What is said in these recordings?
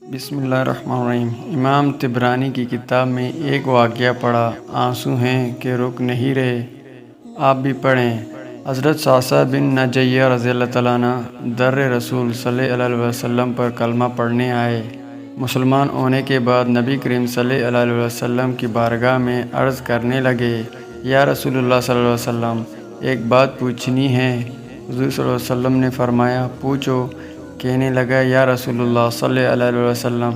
بسم اللہ الرحمن الرحیم۔ امام طبرانی کی کتاب میں ایک واقعہ پڑھا، آنسو ہیں کہ رک نہیں رہے۔ آپ بھی پڑھیں۔ حضرت صعصع بن نجیہ رضی اللہ تعالیٰ عنہ در رسول صلی اللہ علیہ وسلم پر کلمہ پڑھنے آئے۔ مسلمان ہونے کے بعد نبی کریم صلی اللہ علیہ وسلم کی بارگاہ میں عرض کرنے لگے، یا رسول اللہ صلی اللہ علیہ وسلم، ایک بات پوچھنی ہے۔ حضور صلی اللہ علیہ وسلم نے فرمایا، پوچھو۔ کہنے لگا، یا رسول اللہ صلی اللہ علیہ وسلم،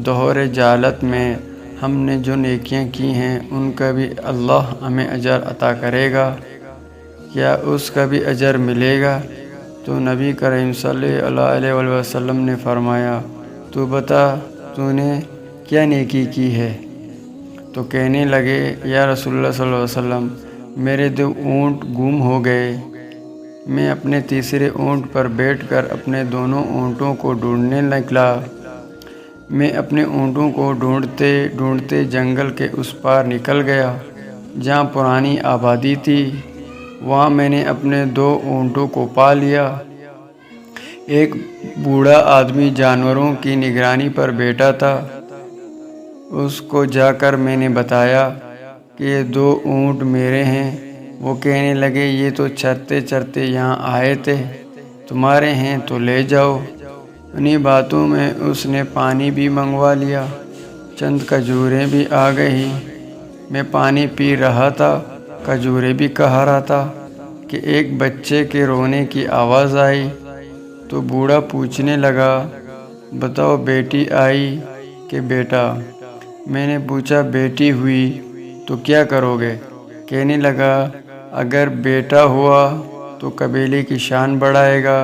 دہر جہالت میں ہم نے جو نیکیاں کی ہیں ان کا بھی اللہ ہمیں اجر عطا کرے گا؟ کیا اس کا بھی اجر ملے گا؟ تو نبی کریم صلی اللہ علیہ وسلم نے فرمایا، تو بتا، تو نے کیا نیکی کی ہے؟ تو کہنے لگے، یا رسول اللہ صلی اللہ علیہ وسلم، میرے 2 اونٹ گم ہو گئے۔ میں اپنے تیسرے اونٹ پر بیٹھ کر اپنے دونوں اونٹوں کو ڈھونڈنے نکلا۔ میں اپنے اونٹوں کو ڈھونڈتے ڈھونڈتے جنگل کے اس پار نکل گیا جہاں پرانی آبادی تھی۔ وہاں میں نے اپنے 2 اونٹوں کو پا لیا۔ ایک بوڑھا آدمی جانوروں کی نگرانی پر بیٹھا تھا۔ اس کو جا کر میں نے بتایا کہ یہ 2 اونٹ میرے ہیں۔ وہ کہنے لگے، یہ تو چرتے چرتے یہاں آئے تھے، تمہارے ہیں تو لے جاؤ۔ انہی باتوں میں اس نے پانی بھی منگوا لیا۔ چند کھجوریں بھی آ گئی۔ میں پانی پی رہا تھا، کھجوریں بھی کھا رہا تھا کہ ایک بچے کے رونے کی آواز آئی۔ تو بوڑھا پوچھنے لگا، بتاؤ، بیٹی آئی کہ بیٹا؟ میں نے پوچھا، بیٹی ہوئی تو کیا کرو گے؟ کہنے لگا، اگر بیٹا ہوا تو قبیلے کی شان بڑھائے گا،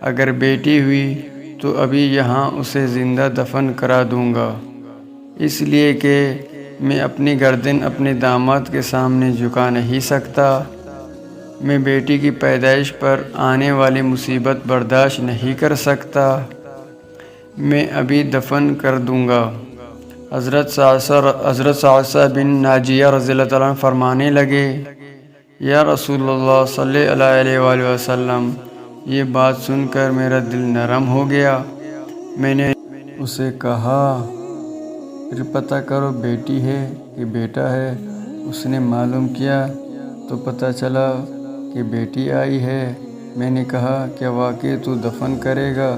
اگر بیٹی ہوئی تو ابھی یہاں اسے زندہ دفن کرا دوں گا، اس لیے کہ میں اپنی گردن اپنے داماد کے سامنے جھکا نہیں سکتا۔ میں بیٹی کی پیدائش پر آنے والی مصیبت برداشت نہیں کر سکتا۔ میں ابھی دفن کر دوں گا۔ حضرت صعصع بن ناجیہ رضی اللہ تعالیٰ عنہ فرمانے لگے، یا رسول اللہ صلی اللہ علیہ وآلہ وسلم، یہ بات سن کر میرا دل نرم ہو گیا۔ میں نے اسے کہا، پھر پتہ کرو بیٹی ہے کہ بیٹا ہے۔ اس نے معلوم کیا تو پتہ چلا کہ بیٹی آئی ہے۔ میں نے کہا، کیا واقعی تو دفن کرے گا؟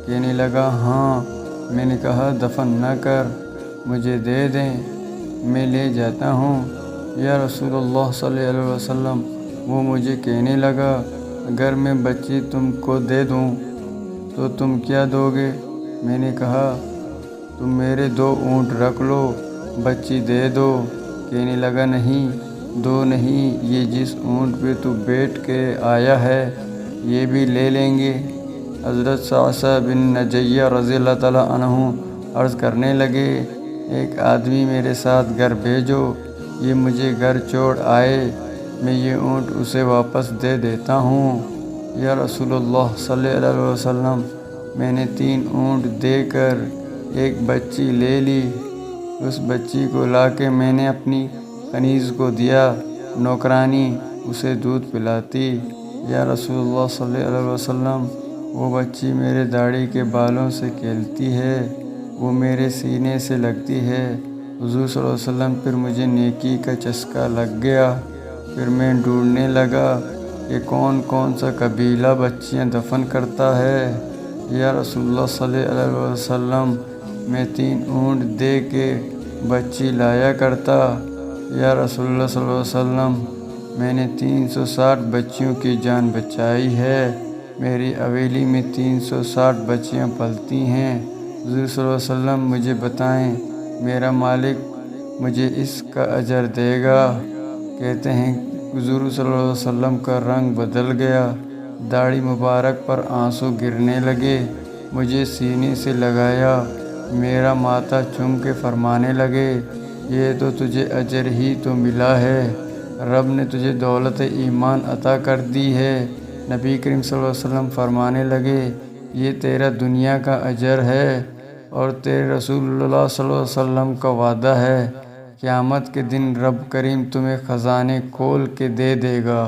کہنے لگا، ہاں۔ میں نے کہا، دفن نہ کر، مجھے دے دیں، میں لے جاتا ہوں۔ یا رسول اللہ صلی اللہ علیہ وسلم، وہ مجھے کہنے لگا، اگر میں بچی تم کو دے دوں تو تم کیا دو گے؟ میں نے کہا، تم میرے 2 اونٹ رکھ لو، بچی دے دو۔ کہنے لگا، نہیں، 2 نہیں، یہ جس اونٹ پہ تو بیٹھ کے آیا ہے یہ بھی لے لیں گے۔ حضرت صعصع بن نجیہ رضی اللہ تعالیٰ عنہ عرض کرنے لگے، ایک آدمی میرے ساتھ گھر بھیجو، یہ مجھے گھر چھوڑ آئے، میں یہ اونٹ اسے واپس دے دیتا ہوں۔ یا رسول اللہ صلی اللہ علیہ وسلم، میں نے 3 اونٹ دے کر ایک بچی لے لی۔ اس بچی کو لا کے میں نے اپنی کنیز کو دیا، نوکرانی اسے دودھ پلاتی۔ یا رسول اللہ صلی اللہ علیہ وسلم، وہ بچی میرے داڑھی کے بالوں سے کھیلتی ہے، وہ میرے سینے سے لگتی ہے۔ حضور صلی اللہ علیہ وسلم، پھر مجھے نیکی کا چسکا لگ گیا۔ پھر میں ڈھونڈنے لگا کہ کون کون سا قبیلہ بچیاں دفن کرتا ہے۔ یا رسول اللہ صلی اللہ علیہ وسلم، میں 3 اونٹ دے کے بچی لایا کرتا۔ یا رسول اللہ صلی اللہ علیہ وسلم، میں نے 360 بچیوں کی جان بچائی ہے، میری حویلی میں 360 بچیاں پلتی ہیں۔ حضور صلی اللہ علیہ وسلم، مجھے بتائیں، میرا مالک مجھے اس کا اجر دے گا؟ کہتے ہیں حضور صلی اللہ علیہ وسلم کا رنگ بدل گیا، داڑھی مبارک پر آنسو گرنے لگے، مجھے سینے سے لگایا، میرا ماتھا چوم کے فرمانے لگے، یہ تو تجھے اجر ہی تو ملا ہے، رب نے تجھے دولت ایمان عطا کر دی ہے۔ نبی کریم صلی اللہ علیہ وسلم فرمانے لگے، یہ تیرا دنیا کا اجر ہے اور تیرے رسول اللہ صلی اللہ علیہ وسلم کا وعدہ ہے، قیامت کے دن رب کریم تمہیں خزانے کھول کے دے دے گا۔